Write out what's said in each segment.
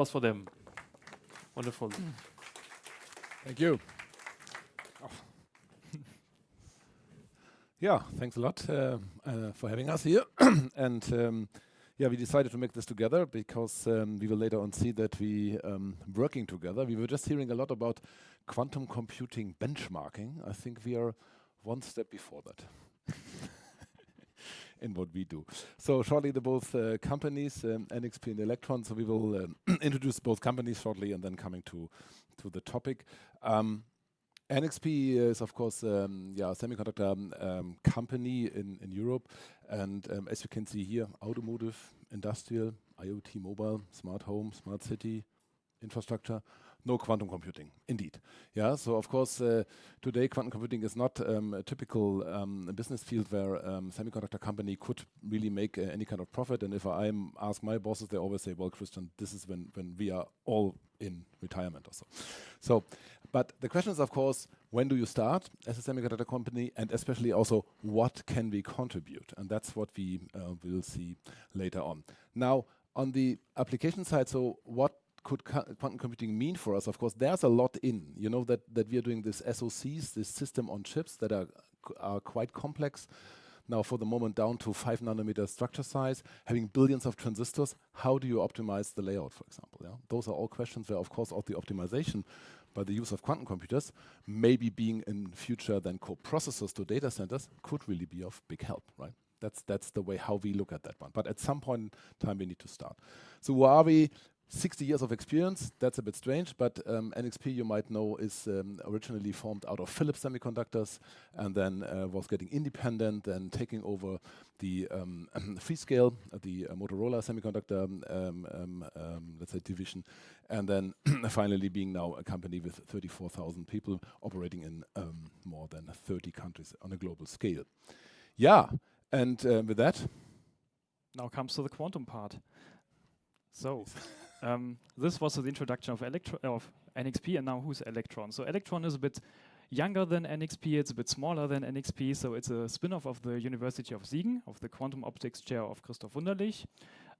Was for them. Wonderful. Thank you. Yeah, thanks a lot for having us here. And yeah, we decided to make this together because we will later on see that we working together. We were just hearing a lot about quantum computing benchmarking. I think we are one step before that in what we do. So shortly, the both companies, NXP and eleQtron. So we will introduce both companies shortly, and then coming to the topic. NXP is, of course, a semiconductor company in Europe. And as you can see here, automotive, industrial, IoT, mobile, smart home, smart city, infrastructure, no quantum computing, indeed. Yeah, so of course, today quantum computing is not a typical business field where semiconductor company could really make any kind of profit. And if I ask my bosses, they always say, well, Christian, this is when we are all in retirement or so. So, but the question is, of course, when do you start as a semiconductor company, and especially also what can we contribute? And that's what we will see later on. Now, on the application side, so what could quantum computing mean for us? Of course, there's a lot in. You know that we are doing this SoCs, this system on chips that are quite complex. Now, for the moment, down to 5 nanometer structure size, having billions of transistors. How do you optimize the layout, for example? Yeah? Those are all questions where, of course, all the optimization by the use of quantum computers, maybe being in future then co-processors to data centers, could really be of big help, right? That's the way how we look at that one. But at some point in time, we need to start. So who are we? 60 years of experience, that's a bit strange, but NXP, you might know, is originally formed out of Philips Semiconductors and then was getting independent and taking over the Freescale, the Motorola Semiconductor, let's say, division, and then finally being now a company with 34,000 people operating in more than 30 countries on a global scale. Yeah, and with that, now comes to the quantum part. So. This was the introduction of NXP, and now who's eleQtron? So eleQtron is a bit younger than NXP, it's a bit smaller than NXP, so it's a spin-off of the University of Siegen, of the quantum optics chair of Christoph Wunderlich.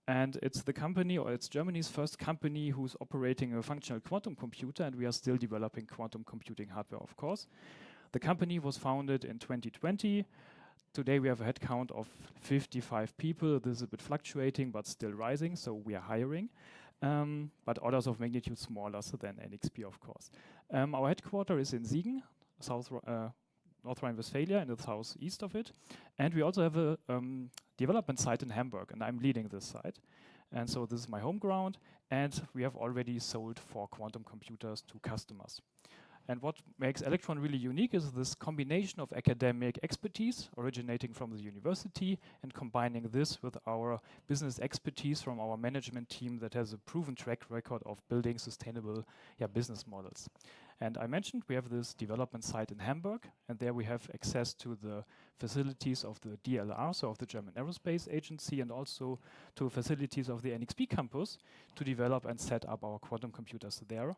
And it's the company, or it's Germany's first company who's operating a functional quantum computer, and we are still developing quantum computing hardware, of course. The company was founded in 2020. Today we have a headcount of 55 people. This is a bit fluctuating, but still rising, so we are hiring. But orders of magnitude smaller than NXP, of course. Our headquarters is in Siegen, North Rhine-Westphalia, in the southeast of it. And we also have a development site in Hamburg, and I'm leading this site. And so this is my home ground, and we have already sold 4 quantum computers to customers. And what makes eleQtron really unique is this combination of academic expertise originating from the university and combining this with our business expertise from our management team that has a proven track record of building sustainable business models. And I mentioned we have this development site in Hamburg, and there we have access to the facilities of the DLR, so of the German Aerospace Agency, and also to facilities of the NXP campus to develop and set up our quantum computers there.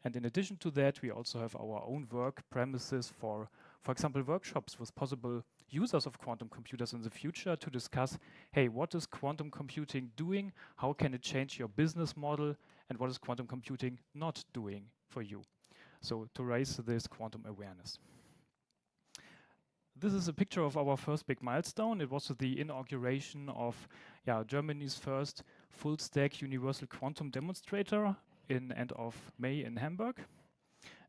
And in addition to that, we also have our own work premises for example, workshops with possible users of quantum computers in the future to discuss, hey, what is quantum computing doing? How can it change your business model? And what is quantum computing not doing for you? So to raise this quantum awareness. This is a picture of our first big milestone. It was the inauguration of Germany's first full-stack universal quantum demonstrator in end of May in Hamburg.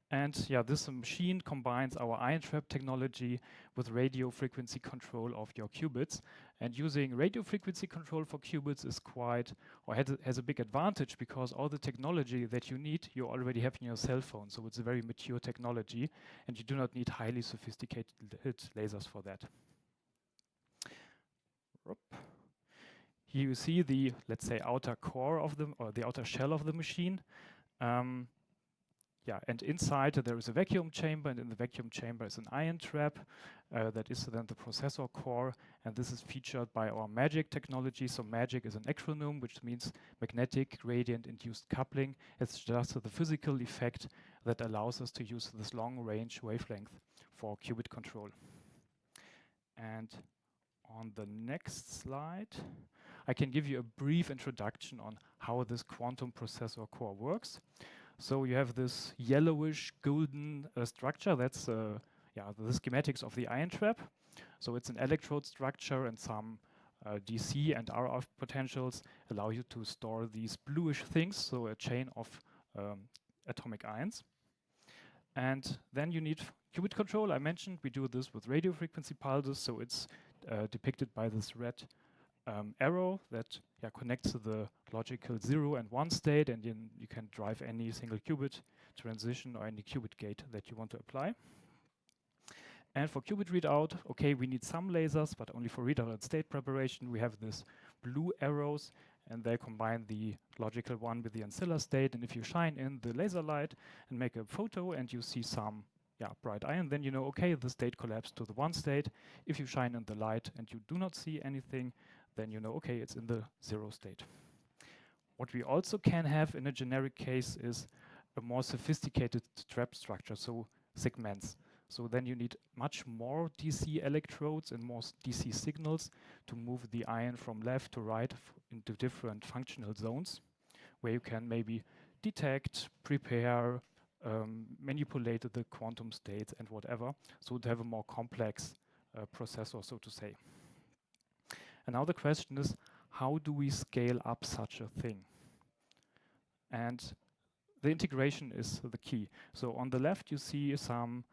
And this machine combines our ion trap technology with radio frequency control of your qubits. And using radio frequency control for qubits is has a big advantage because all the technology that you need, you already have in your cell phone. So it's a very mature technology, and you do not need highly sophisticated lasers for that. Here you see the, let's say, outer core of the outer shell of the machine. And inside there is a vacuum chamber, and in the vacuum chamber is an ion trap that is then the processor core, and this is featured by our MAGIC technology. So MAGIC is an acronym which means magnetic gradient induced coupling. It's just the physical effect that allows us to use this long range wavelength for qubit control. And on the next slide, I can give you a brief introduction on how this quantum processor core works. So you have this yellowish golden structure. That's the schematics of the ion trap. So it's an electrode structure, and some DC and RF potentials allow you to store these bluish things, so a chain of atomic ions. And then you need qubit control. I mentioned we do this with radio frequency pulses, so it's depicted by this red arrow that connects to the logical 0 and 1 state, and then you can drive any single qubit transition or any qubit gate that you want to apply. And for qubit readout, okay, we need some lasers, but only for readout and state preparation. We have this blue arrows, and they combine the logical one with the ancilla state. And if you shine in the laser light and make a photo and you see some bright ion, then you know, okay, the state collapsed to the 1 state. If you shine in the light and you do not see anything, then you know, okay, it's in the 0 state. What we also can have in a generic case is a more sophisticated trap structure, so segments. So then you need much more DC electrodes and more DC signals to move the ion from left to right into different functional zones, where you can maybe detect, prepare, manipulate the quantum states and whatever, so to have a more complex processor, so to say. And now the question is, how do we scale up such a thing? And the integration is the key. So on the left, you see some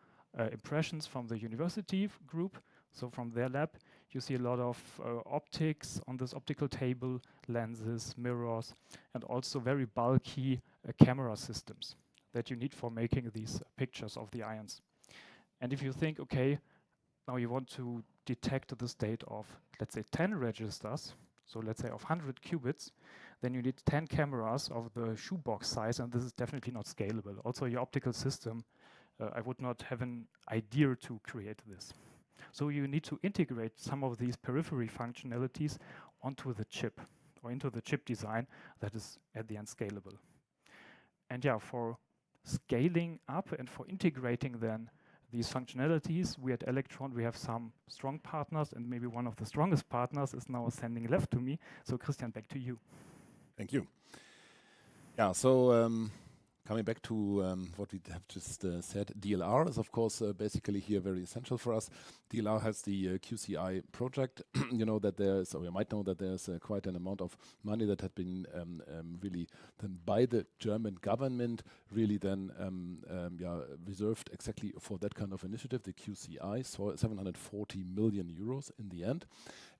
impressions from the university group. So from their lab, you see a lot of optics on this optical table, lenses, mirrors, and also very bulky camera systems that you need for making these pictures of the ions. And if you think, okay, now you want to detect the state of, let's say, 10 registers, so let's say of 100 qubits, then you need 10 cameras of the shoebox size, and this is definitely not scalable. Also, your optical system, I would not have an idea to create this. So you need to integrate some of these periphery functionalities onto the chip, or into the chip design that is at the end scalable. And for scaling up and for integrating then these functionalities, we at eleQtron, we have some strong partners, and maybe one of the strongest partners is now standing left to me. So Christian, back to you. Thank you. Yeah, so coming back to what we have just said, DLR is of course basically here very essential for us. DLR has the QCI project. You know that there's, or you might know that there's quite an amount of money that had been really then by the German government really then reserved exactly for that kind of initiative, the QCI, so 740 million euros in the end.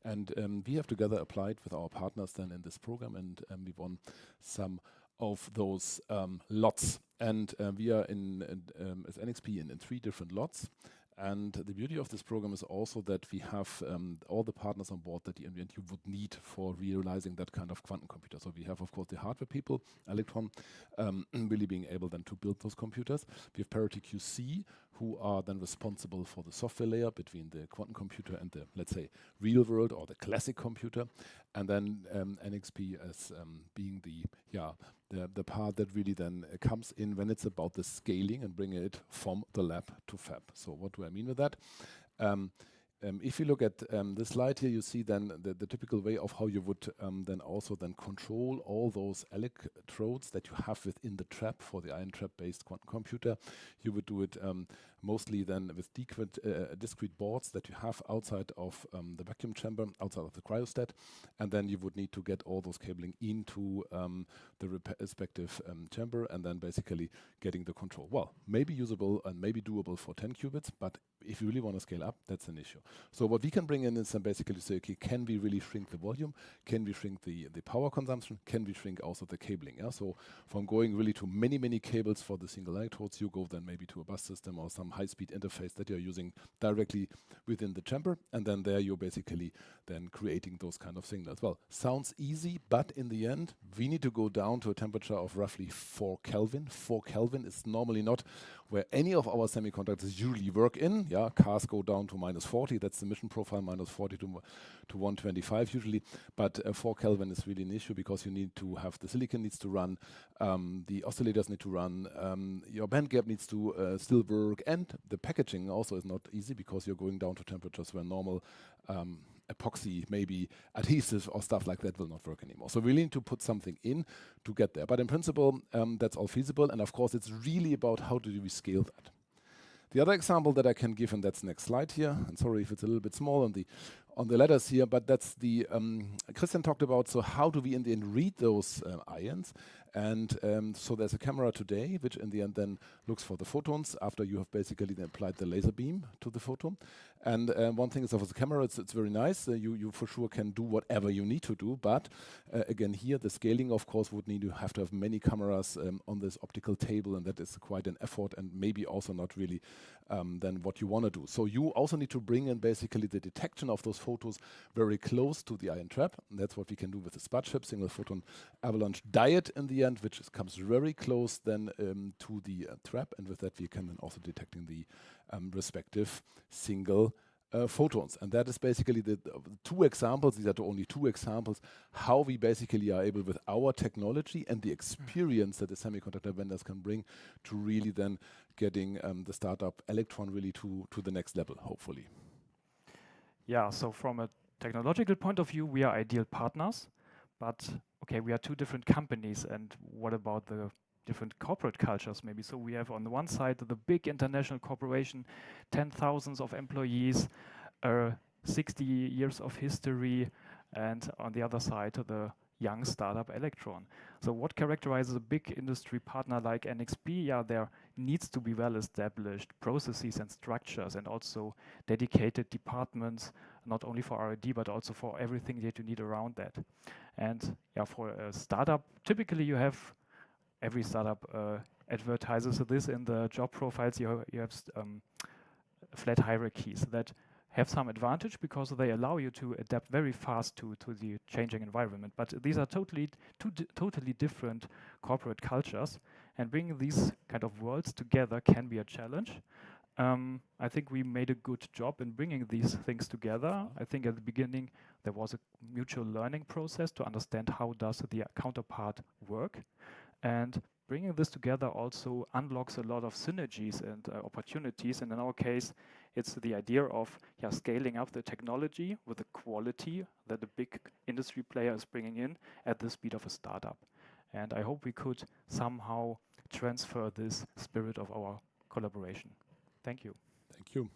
And we have together applied with our partners then in this program, and we won some of those lots. And we are as NXP in 3 different lots. And the beauty of this program is also that we have all the partners on board that you would need for realizing that kind of quantum computer. So we have, of course, the hardware people, eleQtron, really being able then to build those computers. We have Parity QC, who are then responsible for the software layer between the quantum computer and the, let's say, real world or the classic computer. And then NXP as being the part that really then comes in when it's about the scaling and bringing it from the lab to fab. So what do I mean with that? If you look at this slide here, you see then the typical way of how you would then also then control all those electrodes that you have within the trap for the ion trap-based quantum computer. You would do it mostly then with discrete boards that you have outside of the vacuum chamber, outside of the cryostat, and then you would need to get all those cabling into the respective chamber, and then basically getting the control. Well, maybe usable and maybe doable for 10 qubits, but if you really want to scale up, that's an issue. So what we can bring in is then basically say, okay, can we really shrink the volume? Can we shrink the power consumption? Can we shrink also the cabling? Yeah? So from going really to many, many cables for the single electrodes, you go then maybe to a bus system or some high-speed interface that you're using directly within the chamber, and then there you're basically then creating those kind of signals. Well, sounds easy, but in the end, we need to go down to a temperature of roughly 4 Kelvin. 4 Kelvin is normally not where any of our semiconductors usually work in. Yeah, cars go down to -40. That's the mission profile, -40 to 125 usually. But 4 Kelvin is really an issue because you need to have the silicon needs to run, the oscillators need to run, your band gap needs to still work, and the packaging also is not easy because you're going down to temperatures where normal epoxy, maybe adhesive or stuff like that will not work anymore. So we need to put something in to get there. But in principle, that's all feasible. And of course, it's really about how do we scale that. The other example that I can give, and that's next slide here, and sorry if it's a little bit small on the letters here, but that's the, Christian talked about, so how do we in the end read those ions? And so there's a camera today, which in the end then looks for the photons after you have basically then applied the laser beam to the photon. And one thing is, of the camera, it's very nice. You for sure can do whatever you need to do. But again, here the scaling, of course, would need to have many cameras on this optical table, and that is quite an effort, and maybe also not really then what you want to do. So you also need to bring in basically the detection of those photos very close to the ion trap. And that's what we can do with the SPAD chip, Single-Photon Avalanche Diode in the end, which comes very close then to the trap, and with that we can then also detecting the respective single photons. And that is basically the two examples. These are only two examples how we basically are able with our technology and the experience that the semiconductor vendors can bring to really then getting the startup eleQtron really to the next level, hopefully. Yeah, so from a technological point of view, we are ideal partners, but okay, we are two different companies, and what about the different corporate cultures maybe? So we have on the one side the big international corporation, 10,000s of employees, 60 years of history, and on the other side the young startup eleQtron. So what characterizes a big industry partner like NXP? Yeah, there needs to be well-established processes and structures, and also dedicated departments, not only for R&D, but also for everything that you need around that. And yeah, for a startup, typically you have, every startup advertises this in the job profiles, you have flat hierarchies that have some advantage because they allow you to adapt very fast to the changing environment. But these are totally different corporate cultures, and bringing these kind of worlds together can be a challenge. I think we made a good job in bringing these things together. I think at the beginning there was a mutual learning process to understand how does the counterpart work, and bringing this together also unlocks a lot of synergies and opportunities. And in our case, it's the idea of scaling up the technology with the quality that the big industry player is bringing in at the speed of a startup. And I hope we could somehow transfer this spirit of our collaboration. Thank you. Thank you.